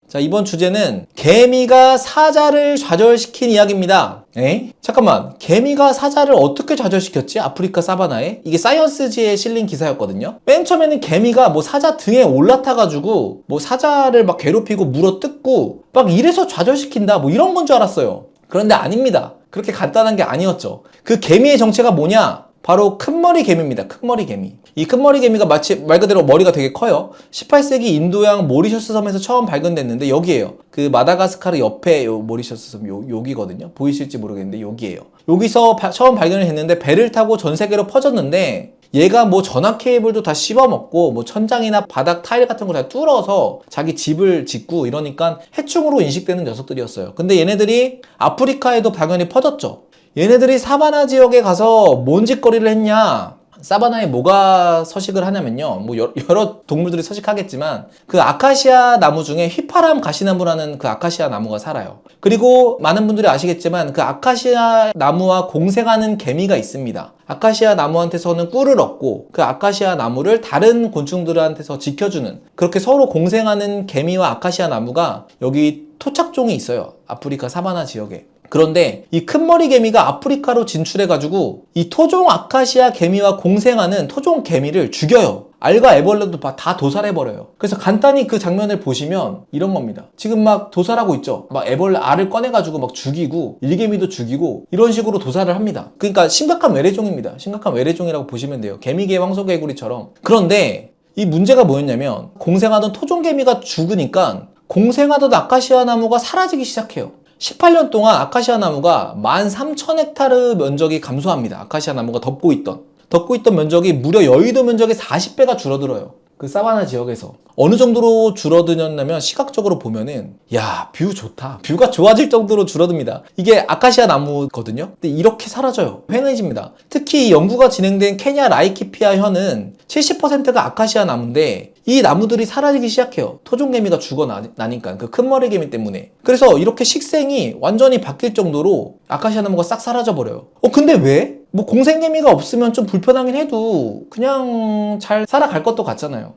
자, 이번 주제는 개미가 사자를 좌절시킨 이야기입니다. 에이? 잠깐만, 개미가 사자를 어떻게 좌절시켰지? 아프리카 사바나에? 이게 사이언스지에 실린 기사였거든요. 맨 처음에는 개미가 뭐 사자 등에 올라타가지고 뭐 사자를 막 괴롭히고 물어뜯고 막 이래서 좌절시킨다 뭐 이런 건 줄 알았어요. 그런데 아닙니다. 그렇게 간단한 게 아니었죠. 그 개미의 정체가 뭐냐? 바로 큰머리 개미입니다. 큰머리 개미. 이 큰머리 개미가 마치 말 그대로 머리가 되게 커요. 18세기 인도양 모리셔스 섬에서 처음 발견됐는데 여기에요. 그 마다가스카르 옆에 요 모리셔스 섬 여기거든요. 보이실지 모르겠는데 여기에요. 여기서 처음 발견을 했는데 배를 타고 전 세계로 퍼졌는데 얘가 뭐 전화 케이블도 다 씹어먹고 뭐 천장이나 바닥 타일 같은 거 다 뚫어서 자기 집을 짓고 이러니까 해충으로 인식되는 녀석들이었어요. 근데 얘네들이 아프리카에도 발견이 퍼졌죠. 얘네들이 사바나 지역에 가서 뭔 짓거리를 했냐? 사바나에 뭐가 서식을 하냐면요. 뭐 여러 동물들이 서식하겠지만 그 아카시아 나무 중에 휘파람 가시나무라는 그 아카시아 나무가 살아요. 그리고 많은 분들이 아시겠지만 그 아카시아 나무와 공생하는 개미가 있습니다. 아카시아 나무한테서는 꿀을 얻고 그 아카시아 나무를 다른 곤충들한테서 지켜주는 그렇게 서로 공생하는 개미와 아카시아 나무가 여기 토착종이 있어요. 아프리카 사바나 지역에. 그런데 이 큰머리 개미가 아프리카로 진출해가지고 이 토종 아카시아 개미와 공생하는 토종 개미를 죽여요. 알과 애벌레도 다 도살해버려요. 그래서 간단히 그 장면을 보시면 이런 겁니다. 지금 막 도살하고 있죠. 막 애벌레 알을 꺼내가지고 막 죽이고 일개미도 죽이고 이런 식으로 도살을 합니다. 그러니까 심각한 외래종입니다. 심각한 외래종이라고 보시면 돼요. 개미계 황소개구리처럼. 그런데 이 문제가 뭐였냐면 공생하던 토종 개미가 죽으니까 공생하던 아카시아 나무가 사라지기 시작해요. 18년 동안 아카시아 나무가 13,000헥타르 면적이 감소합니다. 아카시아 나무가 덮고 있던 면적이 무려 여의도 면적의 40배가 줄어들어요. 그 사바나 지역에서. 어느 정도로 줄어드냐면 시각적으로 보면은 야, 뷰 좋다. 뷰가 좋아질 정도로 줄어듭니다. 이게 아카시아 나무거든요. 근데 이렇게 사라져요. 휑해집니다. 특히 연구가 진행된 케냐 라이키피아 현은 70%가 아카시아 나무인데 이 나무들이 사라지기 시작해요. 토종개미가 죽어나니까 그 큰머리 개미 때문에. 그래서 이렇게 식생이 완전히 바뀔 정도로 아카시아 나무가 싹 사라져버려요. 근데 왜? 뭐 공생개미가 없으면 좀 불편하긴 해도 그냥 잘 살아갈 것도 같잖아요.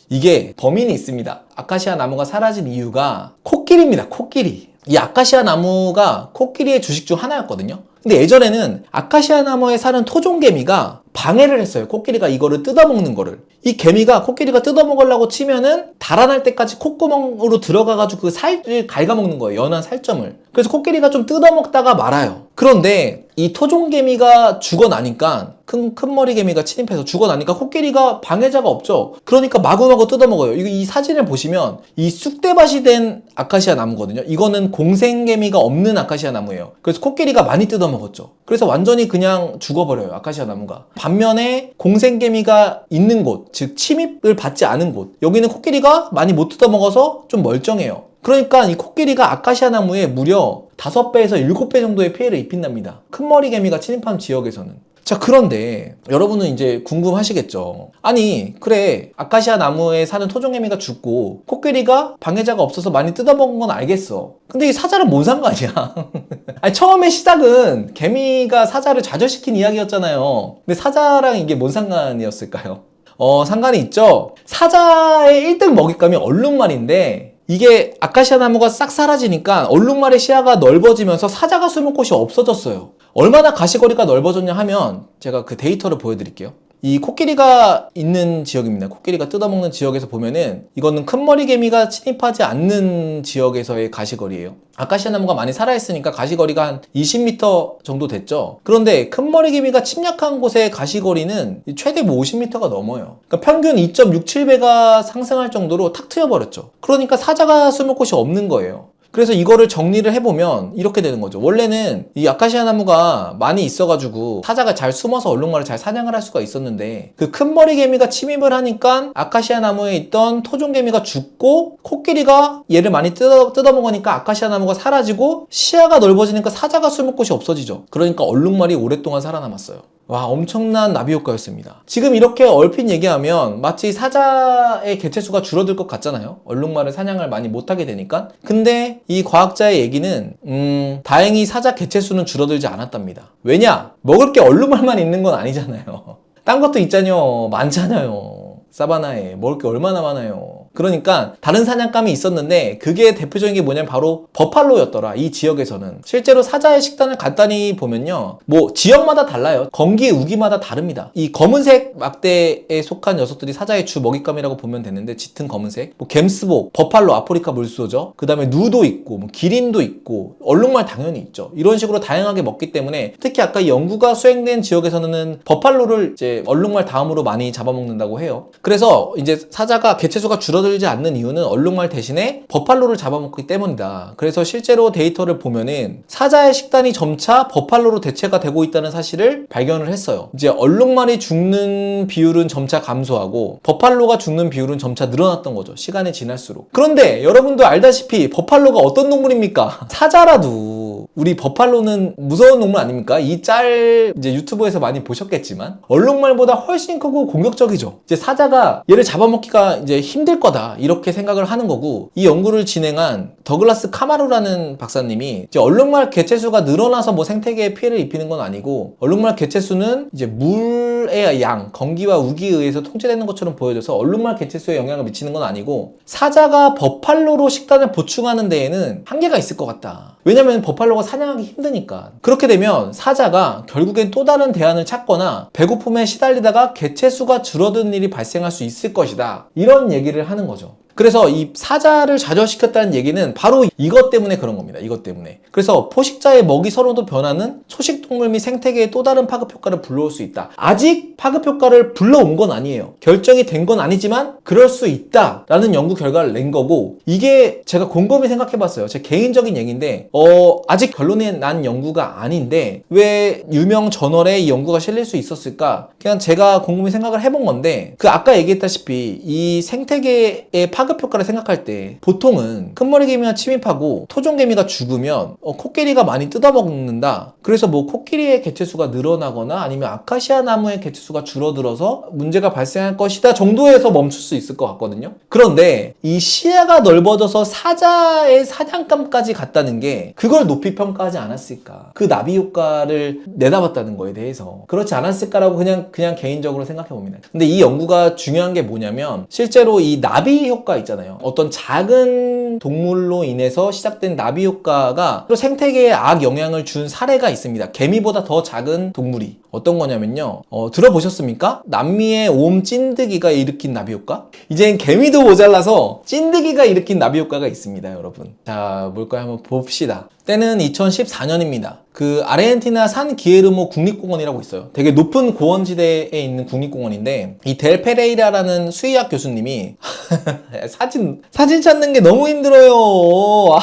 이게 범인이 있습니다. 아카시아 나무가 사라진 이유가 코끼리입니다. 코끼리. 이 아카시아 나무가 코끼리의 주식 중 하나였거든요. 근데 예전에는 아카시아 나무에 사는 토종개미가 방해를 했어요. 코끼리가 이거를 뜯어먹는 거를. 이 개미가 코끼리가 뜯어먹으려고 치면은 달아날 때까지 콧구멍으로 들어가가지고 그 살을 갉아먹는 거예요. 연한 살점을. 그래서 코끼리가 좀 뜯어먹다가 말아요. 그런데 이 토종개미가 죽어나니까 큰머리 개미가 침입해서 죽어나니까 코끼리가 방해자가 없죠. 그러니까 마구마구 뜯어먹어요. 이 사진을 보시면 이 쑥대밭이 된 아카시아 나무거든요. 이거는 공생개미가 없는 아카시아 나무예요. 그래서 코끼리가 많이 뜯어먹었죠. 그래서 완전히 그냥 죽어버려요. 아카시아 나무가. 반면에 공생개미가 있는 곳, 즉 침입을 받지 않은 곳, 여기는 코끼리가 많이 못 뜯어먹어서 좀 멀쩡해요. 그러니까 이 코끼리가 아카시아 나무에 무려 5배에서 7배 정도의 피해를 입힌답니다. 큰머리 개미가 침입한 지역에서는. 자, 그런데 여러분은 이제 궁금하시겠죠. 아니, 그래, 아카시아 나무에 사는 토종개미가 죽고 코끼리가 방해자가 없어서 많이 뜯어먹은 건 알겠어. 근데 이 사자랑 뭔 상관이야? 아니, 처음에 시작은 개미가 사자를 좌절시킨 이야기였잖아요. 근데 사자랑 이게 뭔 상관이었을까요? 상관이 있죠. 사자의 1등 먹잇감이 얼룩말인데 이게 아카시아 나무가 싹 사라지니까 얼룩말의 시야가 넓어지면서 사자가 숨을 곳이 없어졌어요. 얼마나 가시거리가 넓어졌냐 하면 제가 그 데이터를 보여드릴게요. 이 코끼리가 있는 지역입니다. 코끼리가 뜯어먹는 지역에서 보면은 이거는 큰머리 개미가 침입하지 않는 지역에서의 가시거리예요. 아카시아 나무가 많이 살아있으니까 가시거리가 한 20m 정도 됐죠. 그런데 큰머리 개미가 침략한 곳의 가시거리는 최대 50m가 넘어요. 그러니까 평균 2.67배가 상승할 정도로 탁 트여버렸죠. 그러니까 사자가 숨을 곳이 없는 거예요. 그래서 이거를 정리를 해보면 이렇게 되는 거죠. 원래는 이 아카시아 나무가 많이 있어가지고 사자가 잘 숨어서 얼룩말을 잘 사냥을 할 수가 있었는데 그 큰머리 개미가 침입을 하니까 아카시아 나무에 있던 토종개미가 죽고 코끼리가 얘를 많이 뜯어먹으니까 아카시아 나무가 사라지고 시야가 넓어지니까 사자가 숨을 곳이 없어지죠. 그러니까 얼룩말이 오랫동안 살아남았어요. 와, 엄청난 나비 효과였습니다. 지금 이렇게 얼핏 얘기하면 마치 사자의 개체수가 줄어들 것 같잖아요. 얼룩말을 사냥을 많이 못하게 되니까. 근데 이 과학자의 얘기는 다행히 사자 개체수는 줄어들지 않았답니다. 왜냐? 먹을 게 얼룩말만 있는 건 아니잖아요. 딴 것도 있잖아요. 많잖아요. 사바나에 먹을 게 얼마나 많아요. 그러니까 다른 사냥감이 있었는데 그게 대표적인 게 뭐냐면 바로 버팔로였더라. 이 지역에서는. 실제로 사자의 식단을 간단히 보면요. 뭐 지역마다 달라요. 건기, 우기마다 다릅니다. 이 검은색 막대에 속한 녀석들이 사자의 주 먹잇감이라고 보면 되는데 짙은 검은색. 뭐 gemsbok, 버팔로, 아프리카 물소죠. 그 다음에 누도 있고 뭐 기린도 있고 얼룩말 당연히 있죠. 이런 식으로 다양하게 먹기 때문에 특히 아까 이 연구가 수행된 지역에서는 버팔로를 이제 얼룩말 다음으로 많이 잡아먹는다고 해요. 그래서 이제 사자가 개체수가 줄어들지 않는 이유는 얼룩말 대신에 버팔로를 잡아먹기 때문이다. 그래서 실제로 데이터를 보면은 사자의 식단이 점차 버팔로로 대체가 되고 있다는 사실을 발견을 했어요. 이제 얼룩말이 죽는 비율은 점차 감소하고 버팔로가 죽는 비율은 점차 늘어났던 거죠. 시간이 지날수록. 그런데 여러분도 알다시피 버팔로가 어떤 동물입니까? 사자라도 우리 버팔로는 무서운 동물 아닙니까? 이 짤 이제 유튜브에서 많이 보셨겠지만 얼룩말보다 훨씬 크고 공격적이죠. 이제 사자가 얘를 잡아먹기가 이제 힘들 거다 이렇게 생각을 하는 거고 이 연구를 진행한 더글라스 카마루라는 박사님이 이제 얼룩말 개체수가 늘어나서 뭐 생태계에 피해를 입히는 건 아니고 얼룩말 개체수는 이제 물의 양, 건기와 우기에 의해서 통제되는 것처럼 보여져서 얼룩말 개체수에 영향을 미치는 건 아니고 사자가 버팔로로 식단을 보충하는 데에는 한계가 있을 것 같다. 왜냐면 버팔로가 사냥하기 힘드니까. 그렇게 되면 사자가 결국엔 또 다른 대안을 찾거나 배고픔에 시달리다가 개체수가 줄어드는 일이 발생할 수 있을 것이다. 이런 얘기를 하는 거죠. 그래서 이 사자를 좌절시켰다는 얘기는 바로 이것 때문에 그런 겁니다. 이것 때문에. 그래서 포식자의 먹이 선호도 변화는 초식동물 및 생태계에 또 다른 파급 효과를 불러올 수 있다. 아직 파급 효과를 불러온 건 아니에요. 결정이 된 건 아니지만 그럴 수 있다라는 연구 결과를 낸 거고 이게 제가 곰곰이 생각해봤어요. 제 개인적인 얘기인데 아직 결론이 난 연구가 아닌데 왜 유명 저널에 이 연구가 실릴 수 있었을까? 그냥 제가 곰곰이 생각을 해본 건데 그 아까 얘기했다시피 이 생태계의 파급 효과를 생각할 때 보통은 큰머리개미가 침입하고 토종개미가 죽으면 코끼리가 많이 뜯어먹는다. 그래서 뭐 코끼리의 개체수가 늘어나거나 아니면 아카시아 나무의 개체수가 줄어들어서 문제가 발생할 것이다 정도에서 멈출 수 있을 것 같거든요. 그런데 이 시야가 넓어져서 사자의 사냥감까지 갔다는 게 그걸 높이 평가하지 않았을까? 그 나비 효과를 내다봤다는 거에 대해서 그렇지 않았을까라고 그냥 개인적으로 생각해 봅니다. 근데 이 연구가 중요한 게 뭐냐면 실제로 이 나비 효과 있잖아요. 어떤 작은 동물로 인해서 시작된 나비 효과가 또 생태계에 악 영향을 준 사례가 있습니다. 개미보다 더 작은 동물이. 어떤 거냐면요. 들어보셨습니까? 남미의 옴 찐득이가 일으킨 나비 효과? 이젠 개미도 모자라서 찐득이가 일으킨 나비 효과가 있습니다, 여러분. 자, 뭘까요? 한번 봅시다. 때는 2014년입니다. 그 아르헨티나 산 기에르모 국립공원이라고 있어요. 되게 높은 고원지대에 있는 국립공원인데 이 델 페레이라라는 수의학 교수님이 사진 찾는 게 너무 힘들어요.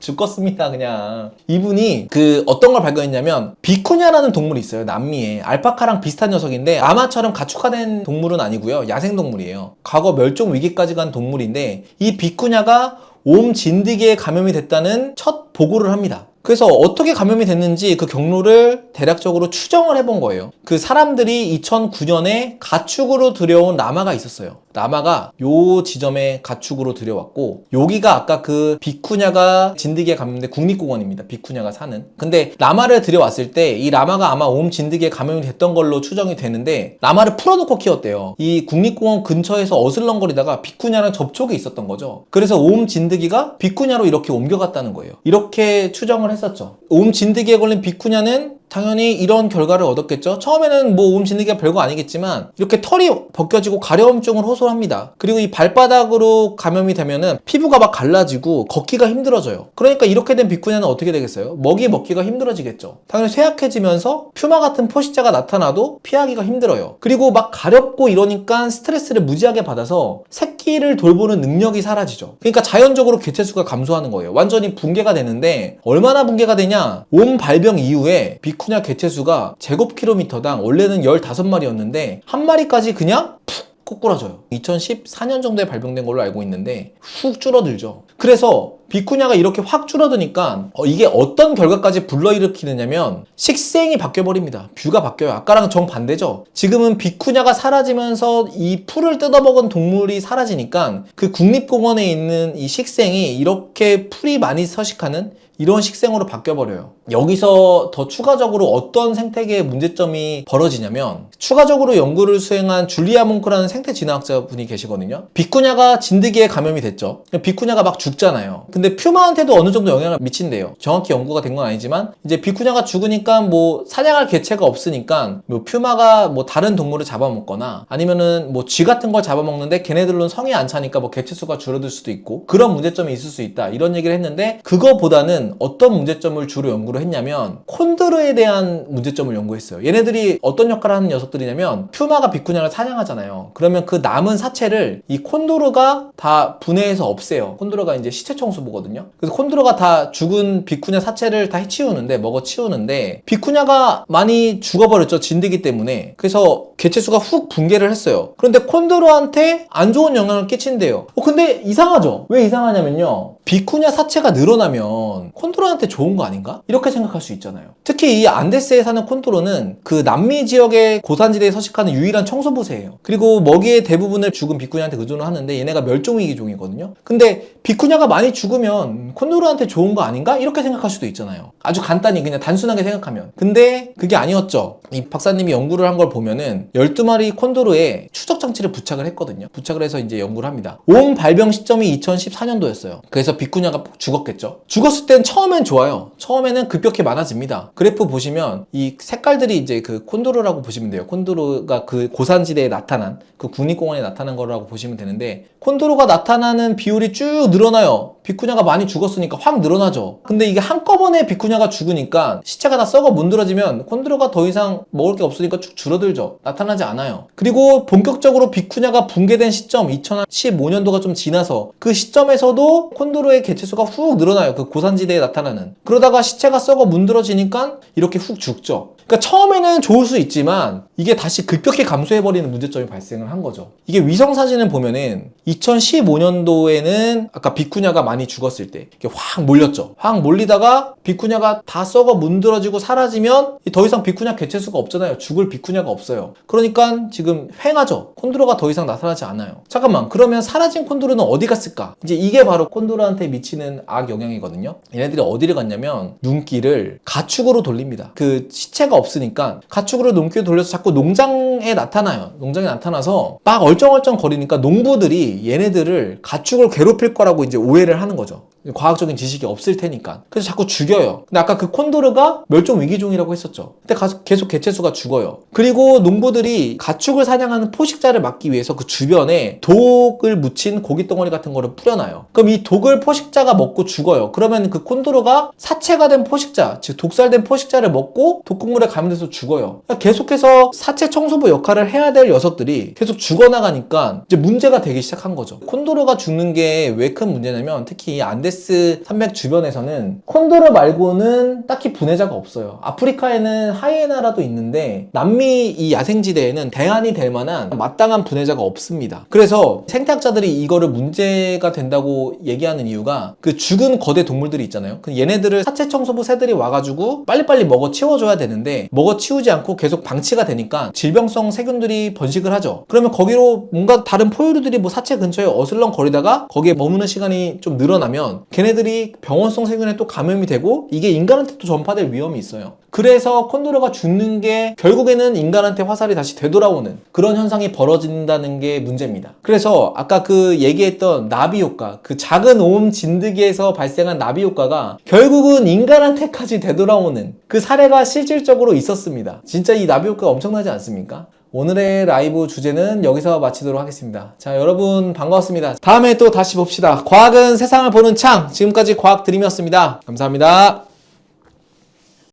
죽겠습니다 그냥. 이분이 그 어떤 걸 발견했냐면 비쿠냐라는 동물이 있어요. 남미에 알파카랑 비슷한 녀석인데 아마처럼 가축화된 동물은 아니고요. 야생동물이에요. 과거 멸종 위기까지 간 동물인데 이 비쿠냐가 옴 진드기에 감염이 됐다는 첫 보고를 합니다. 그래서 어떻게 감염이 됐는지 그 경로를 대략적으로 추정을 해본 거예요. 그 사람들이 2009년에 가축으로 들여온 라마가 있었어요. 라마가 요 지점에 가축으로 들여왔고 여기가 아까 그 비쿠냐가 진드기에 감염된 국립공원입니다. 비쿠냐가 사는. 근데 라마를 들여왔을 때 이 라마가 아마 옴 진드기에 감염이 됐던 걸로 추정이 되는데 라마를 풀어놓고 키웠대요. 이 국립공원 근처에서 어슬렁거리다가 비쿠냐랑 접촉이 있었던 거죠. 그래서 옴 진드기가 비쿠냐로 이렇게 옮겨갔다는 거예요. 이렇게 추정을 했었죠. 옴 진드기에 걸린 비쿠냐는 당연히 이런 결과를 얻었겠죠. 처음에는 뭐 옴 진드기가 별거 아니겠지만 이렇게 털이 벗겨지고 가려움증을 호소합니다. 그리고 이 발바닥으로 감염이 되면은 피부가 막 갈라지고 걷기가 힘들어져요. 그러니까 이렇게 된 비쿠냐는 어떻게 되겠어요? 먹이 먹기가 힘들어지겠죠. 당연히 쇠약해지면서 퓨마 같은 포식자가 나타나도 피하기가 힘들어요. 그리고 막 가렵고 이러니까 스트레스를 무지하게 받아서 새끼를 돌보는 능력이 사라지죠. 그러니까 자연적으로 개체수가 감소하는 거예요. 완전히 붕괴가 되는데 얼마나 붕괴가 되냐? 옴 발병 이후에 비쿠냐 개체수가 제곱킬로미터당 원래는 15마리였는데 한 마리까지 그냥 푹 꼬꾸라져요. 2014년 정도에 발병된 걸로 알고 있는데 훅 줄어들죠. 그래서 비쿠냐가 이렇게 확 줄어드니까 이게 어떤 결과까지 불러일으키느냐면 식생이 바뀌어버립니다. 뷰가 바뀌어요. 아까랑 정반대죠. 지금은 비쿠냐가 사라지면서 이 풀을 뜯어먹은 동물이 사라지니까 그 국립공원에 있는 이 식생이 이렇게 풀이 많이 서식하는 이런 식생으로 바뀌어버려요. 여기서 더 추가적으로 어떤 생태계의 문제점이 벌어지냐면 추가적으로 연구를 수행한 줄리아 몽크라는 생태 진화학자 분이 계시거든요. 비쿠냐가 진드기에 감염이 됐죠. 비쿠냐가 막 죽잖아요. 근데 퓨마한테도 어느 정도 영향을 미친대요. 정확히 연구가 된 건 아니지만 이제 비쿠냐가 죽으니까 뭐 사냥할 개체가 없으니까 뭐 퓨마가 뭐 다른 동물을 잡아먹거나 아니면은 뭐 쥐 같은 걸 잡아먹는데 걔네들로는 성이 안 차니까 뭐 개체 수가 줄어들 수도 있고 그런 문제점이 있을 수 있다. 이런 얘기를 했는데 그거보다는 어떤 문제점을 주로 연구를 했냐면 콘드르에 대한 문제점을 연구했어요. 얘네들이 어떤 역할을 하는 녀석들이냐면 퓨마가 비쿠냐를 사냥하잖아요. 그러면 그 남은 사체를 이 콘도르가 다 분해해서 없애요. 콘도르가 이제 시체 청소부거든요. 그래서 콘도르가 다 죽은 비쿠냐 사체를 다 해치우는데 먹어 치우는데 비쿠냐가 많이 죽어버렸죠. 진드기 때문에. 그래서 개체수가 훅 붕괴를 했어요. 그런데 콘도르한테 안 좋은 영향을 끼친대요. 근데 이상하죠? 왜 이상하냐면요. 비쿠냐 사체가 늘어나면 콘도르한테 좋은 거 아닌가? 이렇게 생각할 수 있잖아요. 특히 이 안데스에 사는 콘도르는 그 남미 지역의 고산지대에 서식하는 유일한 청소부새예요. 그리고 먹이의 대부분을 죽은 비쿠냐한테 의존을 하는데 얘네가 멸종위기종이거든요. 근데 비쿠냐가 많이 죽으면 콘도르한테 좋은 거 아닌가? 이렇게 생각할 수도 있잖아요. 아주 간단히 그냥 단순하게 생각하면. 근데 그게 아니었죠. 이 박사님이 연구를 한 걸 보면은 12마리 콘도르에 추적 장치를 부착을 했거든요. 부착을 해서 이제 연구를 합니다. 온 발병 시점이 2014년도였어요. 그래서 비쿠냐가 죽었겠죠. 죽었을 땐 처음엔 좋아요. 처음에는 급격히 많아집니다. 그래프 보시면 이 색깔들이 이제 그 콘도르라고 보시면 돼요. 콘도르가 그 고산지대에 나타난 그 국립공원에 나타난 거라고 보시면 되는데 콘도르가 나타나는 비율이 쭉 늘어나요. 비쿠냐가 많이 죽었으니까 확 늘어나죠. 근데 이게 한꺼번에 비쿠냐가 죽으니까 시체가 다 썩어 문드러지면 콘도르가 더 이상 먹을 게 없으니까 쭉 줄어들죠. 나타나지 않아요. 그리고 본격적으로 비쿠냐가 붕괴된 시점 2015년도가 좀 지나서 그 시점에서도 콘도르의 개체수가 훅 늘어나요. 그 고산지대에 나타나는. 그러다가 시체가 썩어 문드러지니까 이렇게 훅 죽죠. 그러니까 처음에는 좋을 수 있지만 이게 다시 급격히 감소해버리는 문제점이 발생을 한 거죠. 이게 위성사진을 보면은 2015년도에는 아까 비쿠냐가 많이 죽었을 때 이게 확 몰렸죠. 확 몰리다가 비쿠냐가 다 썩어 문드러지고 사라지면 더 이상 비쿠냐 개체수가 없잖아요. 죽을 비쿠냐가 없어요. 그러니까 지금 횡하죠. 콘도르가 더 이상 나타나지 않아요. 잠깐만, 그러면 사라진 콘도르는 어디 갔을까? 이제 이게 바로 콘도르한테 미치는 악영향이거든요. 얘네들이 어디를 갔냐면 눈길을 가축으로 돌립니다. 그 시체가 없으니까 가축으로 눈길을 돌려서 자꾸 농장에 나타나요. 농장에 나타나서 막 얼쩡얼쩡 거리니까 농부들이 얘네들을 가축을 괴롭힐 거라고 이제 오해를 하는 거죠. 과학적인 지식이 없을 테니까. 그래서 자꾸 죽여요. 근데 아까 그 콘도르가 멸종위기종이라고 했었죠. 근데 계속 개체수가 죽어요. 그리고 농부들이 가축을 사냥하는 포식자를 막기 위해서 그 주변에 독을 묻힌 고깃덩어리 같은 거를 뿌려놔요. 그럼 이 독을 포식자가 먹고 죽어요. 그러면 그 콘도르가 사체가 된 포식자, 즉 독살된 포식자를 먹고 독극물에 감염돼서 죽어요. 그러니까 계속해서 사체 청소부 역할을 해야 될 녀석들이 계속 죽어나가니까 이제 문제가 되기 시작한 거죠. 콘도르가 죽는 게 왜 큰 문제냐면 특히 이 안데스 산맥 주변에서는 콘도르 말고는 딱히 분해자가 없어요. 아프리카에는 하이에나라도 있는데 남미 이 야생지대에는 대안이 될 만한 마땅한 분해자가 없습니다. 그래서 생태학자들이 이거를 문제가 된다고 얘기하는 이유가 그 죽은 거대 동물들이 있잖아요. 그 얘네들을 사체 청소부 새들이 와가지고 빨리빨리 먹어 치워줘야 되는데 먹어 치우지 않고 계속 방치가 되니까 질병성 세균들이 번식을 하죠. 그러면 거기로 뭔가 다른 포유류들이 뭐 사체 근처에 어슬렁거리다가 거기에 머무는 시간이 좀 늘어나면 걔네들이 병원성 세균에 또 감염이 되고 이게 인간한테 또 전파될 위험이 있어요. 그래서 콘도르가 죽는 게 결국에는 인간한테 화살이 다시 되돌아오는 그런 현상이 벌어진다는 게 문제입니다. 그래서 아까 그 얘기했던 나비 효과, 그 작은 옴 진드기에서 발생한 나비 효과가 결국은 인간한테까지 되돌아오는 그 사례가 실질적으로 있었습니다. 진짜 이 나비 효과가 엄청나지 않습니까? 오늘의 라이브 주제는 여기서 마치도록 하겠습니다. 자, 여러분 반가웠습니다. 다음에 또 다시 봅시다. 과학은 세상을 보는 창. 지금까지 과학드림이었습니다. 감사합니다.